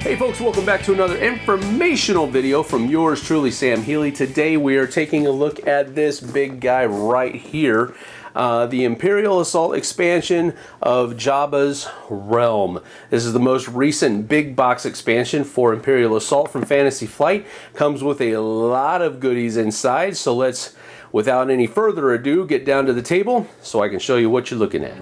Hey folks, welcome back to another informational video from yours truly, Sam Healey. Today we are taking a look at this big guy right here, the Imperial Assault expansion of Jabba's Realm. This is the most recent big box expansion for Imperial Assault from Fantasy Flight. Comes with a lot of goodies inside, so let's, without any further ado, get down to the table so I can show you what you're looking at.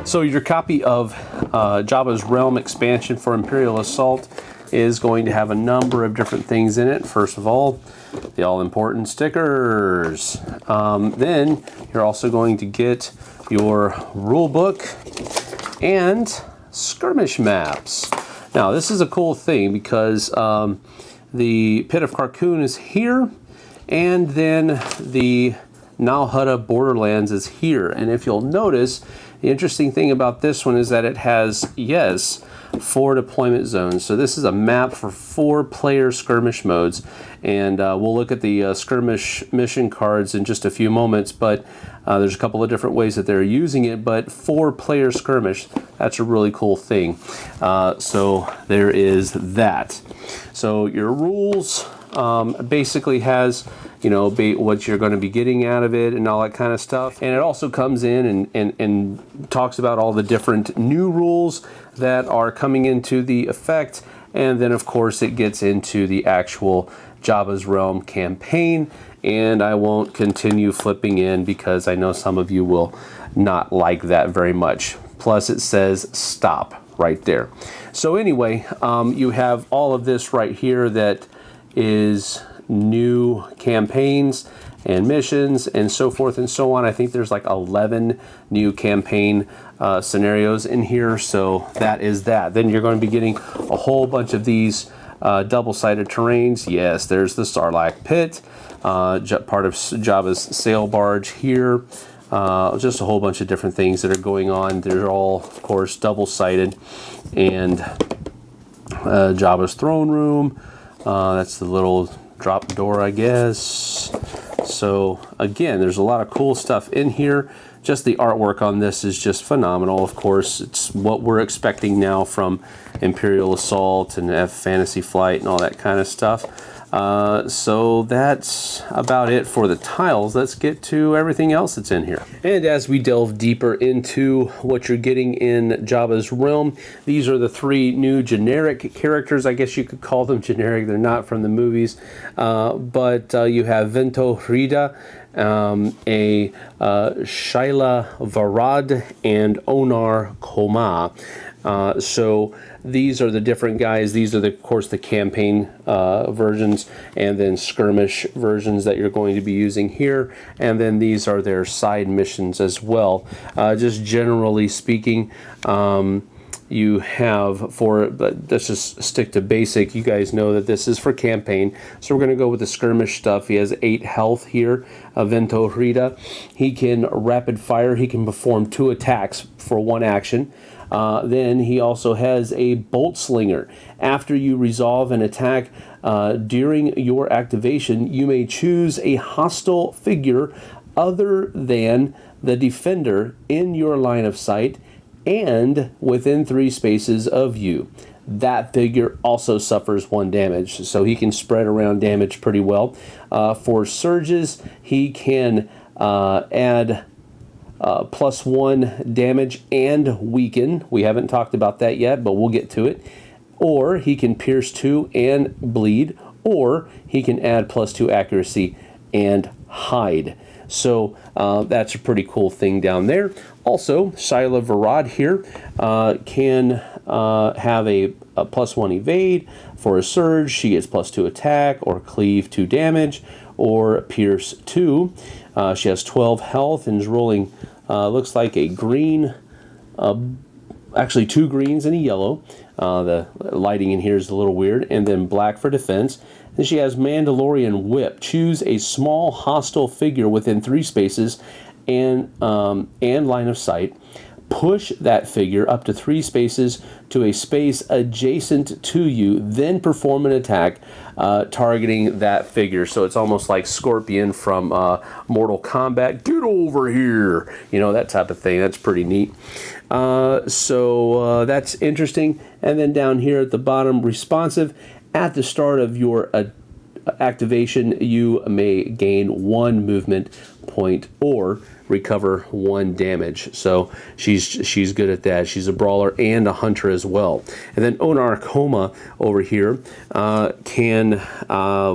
So your copy of Jabba's Realm expansion for Imperial Assault is going to have a number of different things in it. First of all, the all-important stickers. Then you're also going to get your rule book and skirmish maps. Now this is a cool thing because the Pit of Carkoon is here, and then the Nalhutta Borderlands is here. And if you'll notice, the interesting thing about this one is that it has, yes, 4 deployment zones. So this is a map for 4 player skirmish modes. And we'll look at the skirmish mission cards in just a few moments, but there's a couple of different ways that they're using it, but 4 player skirmish, that's a really cool thing. So there is that. So your rules basically has, you know, what you're going to be getting out of it and all that kind of stuff. And it also comes in and talks about all the different new rules that are coming into the effect. And then, of course, it gets into the actual Jabba's Realm campaign. And I won't continue flipping in because I know some of you will not like that very much. Plus, it says stop right there. So anyway, you have all of this right here that is new campaigns and missions and so forth and so on. I think there's like 11 new campaign scenarios in here, so that is that. Then you're going to be getting a whole bunch of these double-sided terrains. Yes, there's the Sarlacc Pit, part of Jabba's sail barge here. Just a whole bunch of different things that are going on. They're all, of course, double-sided. And Jabba's throne room. That's the little drop door, I guess. So again, there's a lot of cool stuff in here. Just the artwork on this is just phenomenal. Of course, it's what we're expecting now from Imperial Assault and Fantasy Flight and all that kind of stuff. So that's about it for the tiles. Let's get to everything else that's in here. And as we delve deeper into what you're getting in Jabba's Realm, these are the 3 new generic characters. I guess you could call them generic. They're not from the movies. But you have Vento Hrida, a Shaila Varad, and Onar Koma. So these are the different guys. These are, of course, the campaign versions, and then skirmish versions that you're going to be using here. And then these are their side missions as well. Just generally speaking, you have but let's just stick to basic. You guys know that this is for campaign, so we're going to go with the skirmish stuff. He has 8 health here, Vento Hrida. He can rapid fire. He can perform 2 attacks for 1 action. Then he also has a bolt slinger. After you resolve an attack during your activation, you may choose a hostile figure other than the defender in your line of sight and within 3 spaces of you. That figure also suffers 1 damage, so he can spread around damage pretty well. For surges, he can add +1 damage and weaken. We haven't talked about that yet, but we'll get to it. Or he can pierce 2 and bleed, or he can add +2 accuracy and hide. So that's a pretty cool thing down there. Also, Shaila Varad here can have a +1 evade. For a surge, she gets +2 attack, or cleave 2 damage, or pierce 2. She has 12 health and is rolling, looks like a green, actually 2 greens and a yellow. The lighting in here is a little weird. And then black for defense. Then she has Mandalorian Whip. Choose a small hostile figure within 3 spaces and line of sight. push that figure up to 3 spaces to a space adjacent to you, then perform an attack targeting that figure. So it's almost like Scorpion from Mortal Kombat. Get over here! You know, that type of thing. That's pretty neat. So that's interesting. And then down here at the bottom, responsive. At the start of your activation, you may gain 1 movement point or recover 1 damage. So she's good at that. She's a brawler and a hunter as well. And then Onarkoma over here can,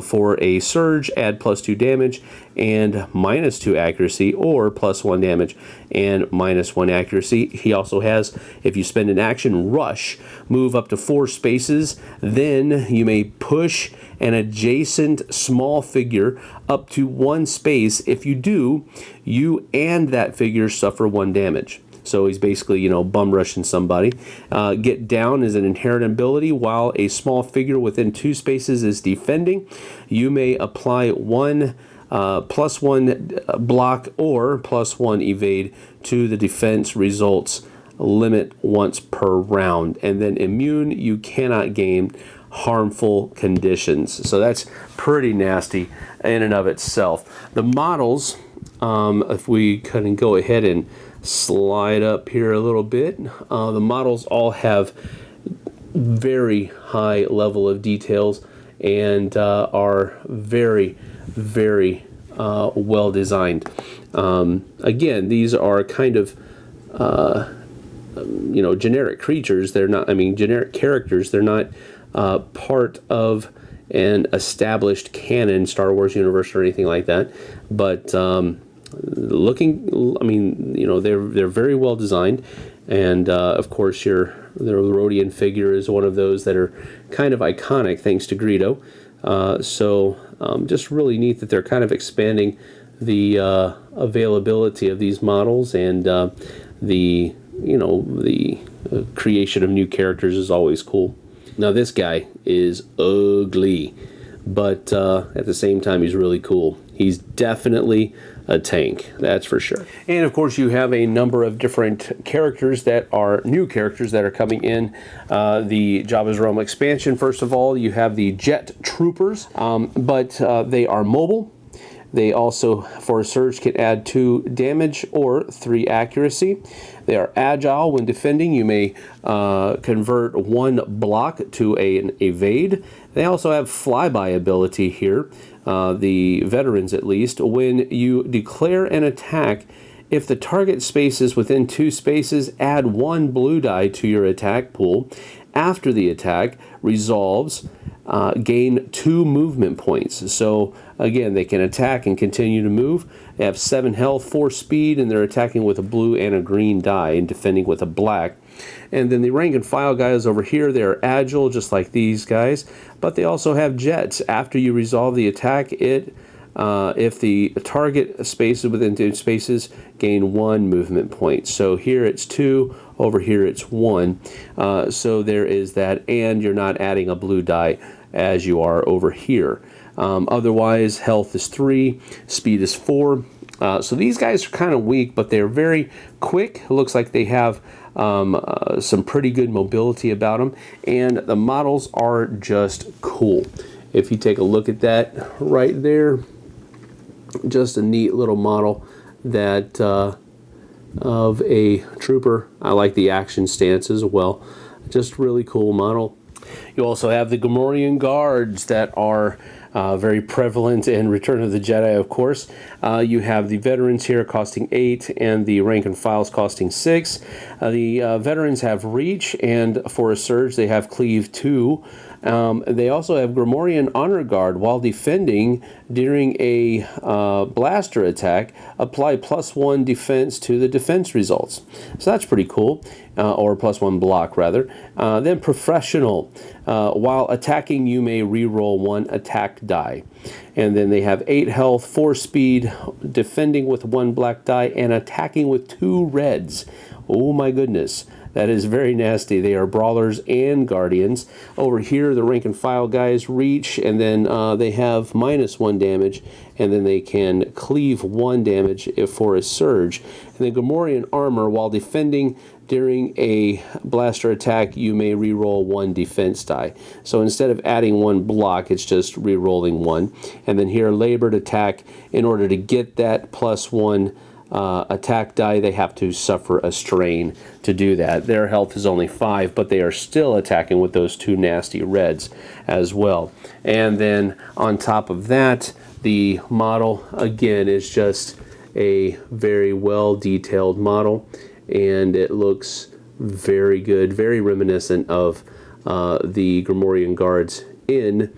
for a surge, add +2 damage and -2 accuracy, or +1 damage and -1 accuracy. He also has, if you spend an action, rush, move up to 4 spaces, then you may push an adjacent small figure up to 1 space. If you do, you and that figure suffer 1 damage. So he's basically, you know, bum rushing somebody. Get down is an inherent ability. While a small figure within 2 spaces is defending, you may apply +1 block or +1 evade to the defense results limit once per round. And then immune, you cannot gain harmful conditions. So that's pretty nasty in and of itself. The models, if we kind of go ahead and slide up here a little bit, the models all have very high level of details and are very, very well designed. Again, these are kind of you know, generic creatures. They're not, I mean, generic characters. They're not part of an established canon Star Wars universe or anything like that. But looking, I mean, you know, they're very well designed. And of course, the Rodian figure is one of those that are kind of iconic, thanks to Greedo. So just really neat that they're kind of expanding the availability of these models, and the creation of new characters is always cool. Now this guy is ugly, but at the same time he's really cool. He's definitely a tank, that's for sure. And of course you have a number of different characters that are new characters that are coming in the Jabba's Realm expansion. First of all, you have the Jet Troopers, but they are mobile. They also, for a surge, can add 2 damage or 3 accuracy. They are agile when defending. You may convert 1 block to an evade. They also have flyby ability here, the veterans at least. When you declare an attack, if the target space is within 2 spaces, add 1 blue die to your attack pool. After the attack resolves, gain 2 movement points. So again, they can attack and continue to move. They have 7 health, 4 speed, and they're attacking with a blue and a green die and defending with a black. And then the rank and file guys over here, they're agile just like these guys, but they also have jets. After you resolve the attack, if the target space is within 2 spaces, gain 1 movement point. So here it's 2, over here it's 1. So there is that, and you're not adding a blue die as you are over here. Otherwise, health is 3, speed is 4. So these guys are kind of weak, but they're very quick. It looks like they have some pretty good mobility about them, and the models are just cool. If you take a look at that right there, just a neat little model that of a trooper. I like the action stance as well. Just really cool model. You also have the Gamorrean guards that are very prevalent in Return of the Jedi, of course. You have the veterans here costing 8 and the rank and files costing 6. The veterans have reach, and for a surge they have cleave 2. They also have Gamorrean honor guard. While defending during a blaster attack, apply +1 defense to the defense results. So that's pretty cool, or +1 block rather. Then professional. While attacking, you may re-roll 1 attack die. And then they have 8 health, 4 speed, defending with 1 black die, and attacking with 2 reds. Oh my goodness. That is very nasty. They are brawlers and guardians. Over here, the rank and file guys reach, and then they have -1 damage, and then they can cleave 1 damage if for a surge. And the Gamorrean armor, while defending during a blaster attack, you may reroll 1 defense die. So instead of adding 1 block, it's just rerolling 1. And then here, labored attack, in order to get that +1 attack die, they have to suffer a strain to do that. Their health is only 5, but they are still attacking with those 2 nasty reds as well. And then on top of that, the model, again, is just a very well detailed model, and it looks very good, very reminiscent of the Gamorrean guards in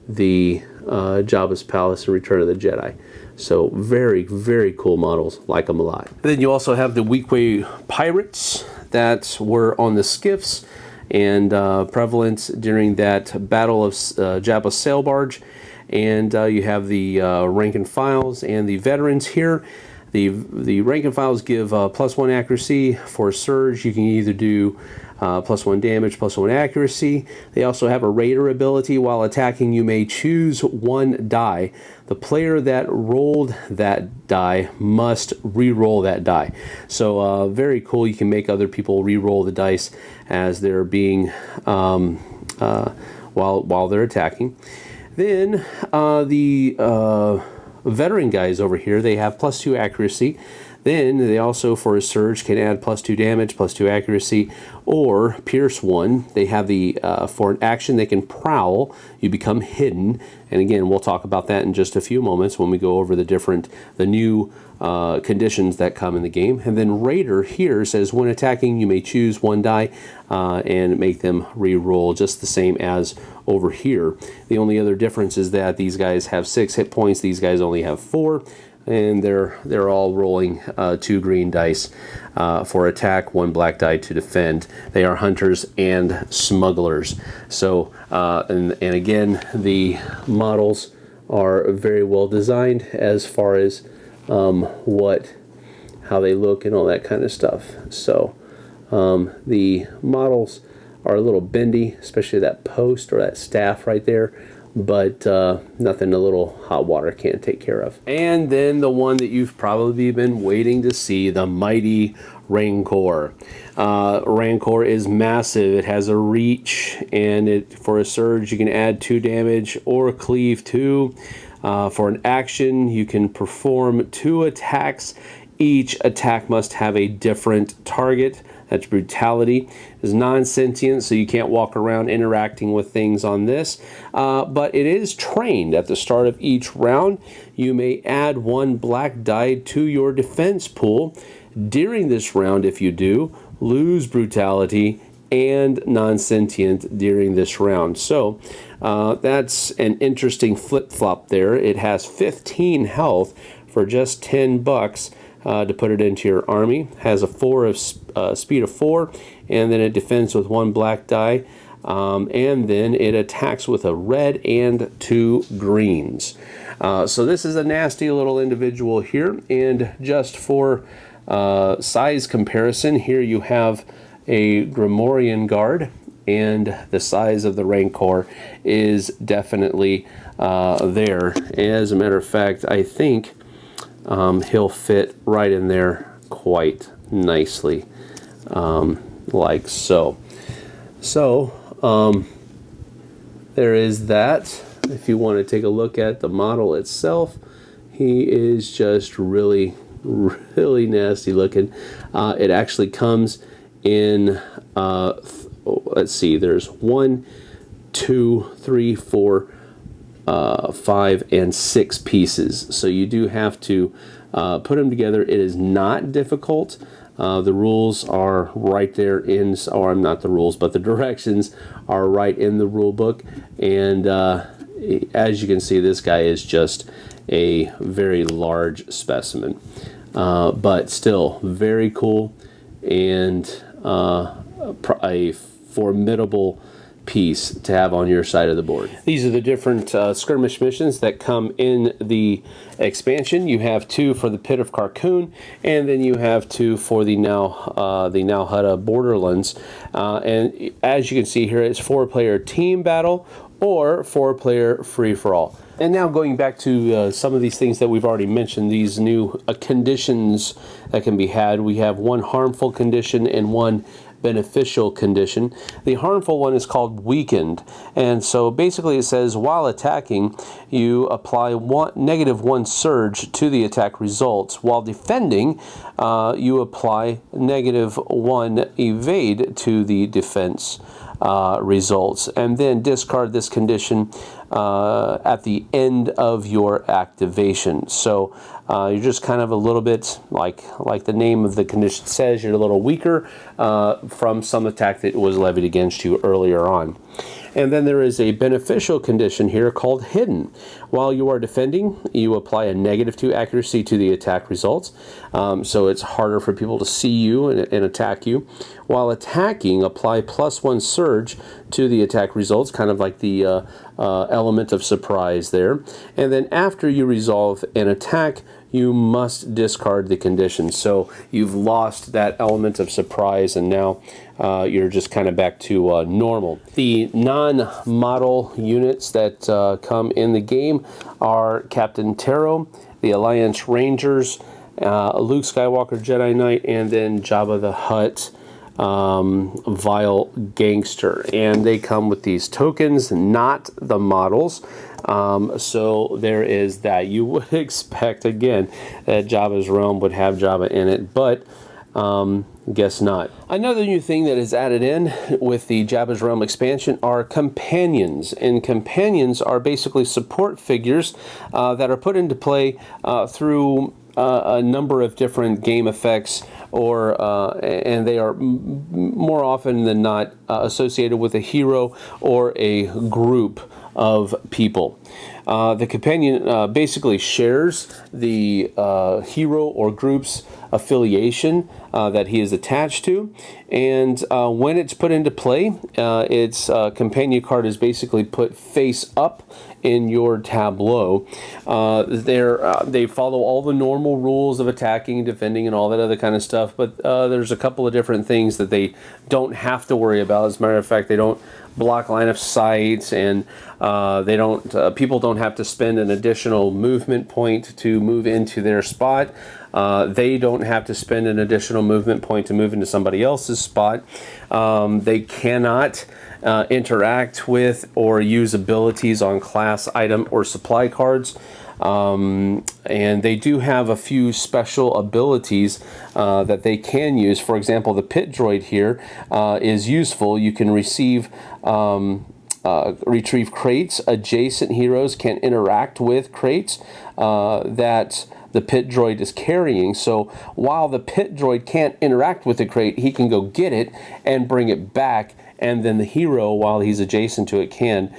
the Jabba's Palace and Return of the Jedi. So very, very cool models. Like them a lot. Then you also have the Weequay pirates that were on the skiffs and prevalent during that Battle of Jabba's sail barge. And you have the rank and files and the veterans here. The rank and files give +1 accuracy for surge. You can either do +1 damage, +1 accuracy. They also have a raider ability. While attacking, you may choose 1 die. The player that rolled that die must re-roll that die. So very cool. You can make other people re-roll the dice as they're being while they're attacking. Then the veteran guys over here, they have +2 accuracy. Then they also, for a surge, can add +2 damage, +2 accuracy, or pierce 1. They have the, for an action, they can prowl. You become hidden. And again, we'll talk about that in just a few moments when we go over the new conditions that come in the game. And then Raider here says, when attacking, you may choose 1 die and make them re-roll, just the same as over here. The only other difference is that these guys have 6 hit points. These guys only have 4. And they're all rolling 2 green dice for attack, 1 black die to defend. They are hunters and smugglers. So and again, the models are very well designed as far as how they look and all that kind of stuff. So the models are a little bendy, especially that post or that staff right there. But nothing a little hot water can't take care of. And then the one that you've probably been waiting to see, the mighty Rancor. Rancor is massive. It has a reach, and for a surge you can add 2 damage or cleave 2. For an action, you can perform 2 attacks. Each attack must have a different target. That's brutality. It's non-sentient, so you can't walk around interacting with things on this. But it is trained. At the start of each round, you may add 1 black die to your defense pool. During this round, if you do, lose brutality and non-sentient during this round. So that's an interesting flip-flop there. It has 15 health for just $10. To put it into your army. Has a speed of 4, and then it defends with 1 black die, and then it attacks with a red and 2 greens. So this is a nasty little individual here, and just for size comparison, here you have a Gamorrean guard, and the size of the Rancor is definitely there. As a matter of fact, I think he'll fit right in there quite nicely, like so. So there is that. If you want to take a look at the model itself, he is just really, really nasty looking. It actually comes in, let's see, there's 1, 2, 3, 4, 5 and 6 pieces, so you do have to put them together. It is not difficult. The rules are right there in, or not the rules, but the directions are right in the rule book. And as you can see, this guy is just a very large specimen, but still very cool, and a formidable piece to have on your side of the board. These are the different skirmish missions that come in the expansion. You have 2 for the Pit of Carcoon, and then you have 2 for the Nalhutta Borderlands. And as you can see here, it's 4-player team battle or 4-player free-for-all. And now going back to some of these things that we've already mentioned, these new conditions that can be had. We have 1 harmful condition and 1 beneficial condition. The harmful one is called weakened, and so basically it says while attacking you apply -1 surge to the attack results. While defending you apply -1 evade to the defense results, and then discard this condition at the end of your activation. So you're just kind of a little bit like the name of the condition says, you're a little weaker from some attack that was levied against you earlier on. And then there is a beneficial condition here called hidden. While you are defending, you apply a -2 accuracy to the attack results, so it's harder for people to see you and attack you. While attacking, apply +1 surge to the attack results, kind of like the element of surprise there. And then after you resolve an attack, you must discard the condition. So you've lost that element of surprise, and now you're just kind of back to normal. The non-model units that come in the game are Captain Taro, the Alliance Rangers, Luke Skywalker Jedi Knight, and then Jabba the Hutt Vile Gangster. And they come with these tokens, not the models. So there is that. You would expect, again, that Jabba's Realm would have Jabba in it, but guess not. Another new thing that is added in with the Jabba's Realm expansion are companions, and companions are basically support figures that are put into play through a number of different game effects, and they are more often than not associated with a hero or a group of people. The companion basically shares the hero or group's affiliation that he is attached to, and when it's put into play, its companion card is basically put face up in your tableau. They follow all the normal rules of attacking, defending, and all that other kind of stuff, but there's a couple of different things that they don't have to worry about. As a matter of fact, they don't block line of sight, and people don't have to spend an additional movement point to move into their spot. They don't have to spend an additional movement point to move into somebody else's spot. They cannot interact with or use abilities on class, item, or supply cards. And they do have a few special abilities that they can use. For example, the pit droid here is useful. You can retrieve crates. Adjacent heroes can interact with crates that the pit droid is carrying. So while the pit droid can't interact with the crate, he can go get it and bring it back, and then the hero, while he's adjacent to it, can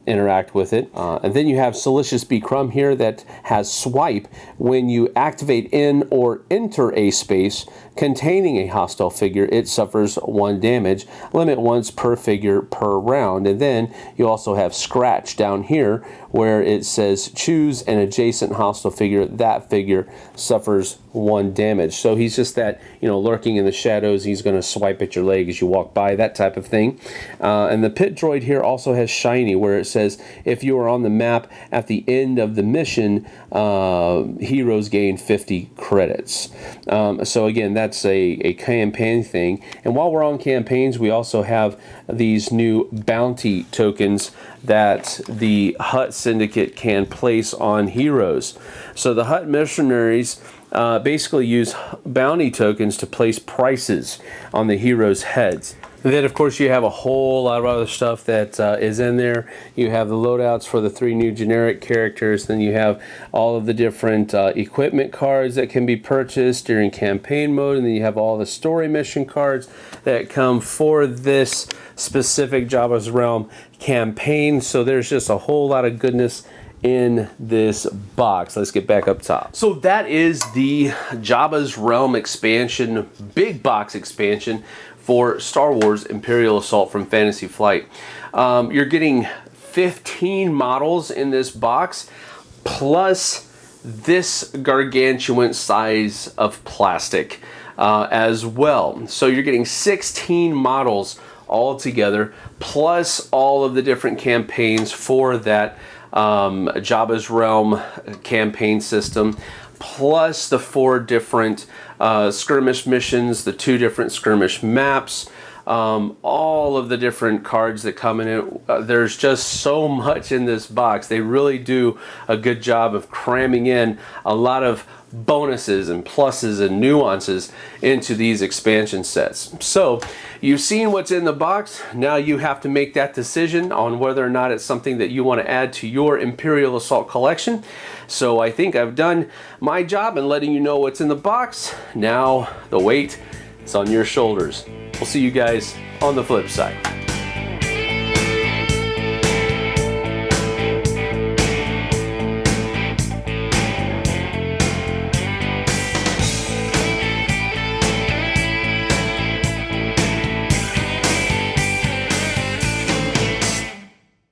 interact with it. And then you have Salicious B. Crumb here that has swipe. When you activate in or enter a space containing a hostile figure, it suffers 1 damage, limit once per figure per round. And then you also have Scratch down here where it says choose an adjacent hostile figure. That figure suffers 1 damage. So he's just that, lurking in the shadows. He's going to swipe at your leg as you walk by, that type of thing. And the pit droid here also has Shiny, where it says if you are on the map at the end of the mission, heroes gain 50 credits. So again, that's a campaign thing. And while we're on campaigns, we also have these new bounty tokens that the Hutt Syndicate can place on heroes. So the Hutt mercenaries basically use bounty tokens to place prices on the heroes' heads. And then, of course, you have a whole lot of other stuff that is in there. You have the loadouts for the 3 new generic characters. Then you have all of the different equipment cards that can be purchased during campaign mode. And then you have all the story mission cards that come for this specific Jabba's Realm campaign. So there's just a whole lot of goodness in this box. Let's get back up top. So that is the Jabba's Realm expansion, big box expansion for Star Wars Imperial Assault from Fantasy Flight. You're getting 15 models in this box, plus this gargantuan size of plastic as well. So you're getting 16 models all together, plus all of the different campaigns for that Jabba's Realm campaign system, plus the 4 different skirmish missions, the 2 different skirmish maps, all of the different cards that come in it. There's just so much in this box. They really do a good job of cramming in a lot of bonuses and pluses and nuances into these expansion sets. So you've seen what's in the box. Now you have to make that decision on whether or not it's something that you want to add to your Imperial Assault collection. So I think I've done my job in letting you know what's in the box. Now the weight is on your shoulders. We'll see you guys on the flip side.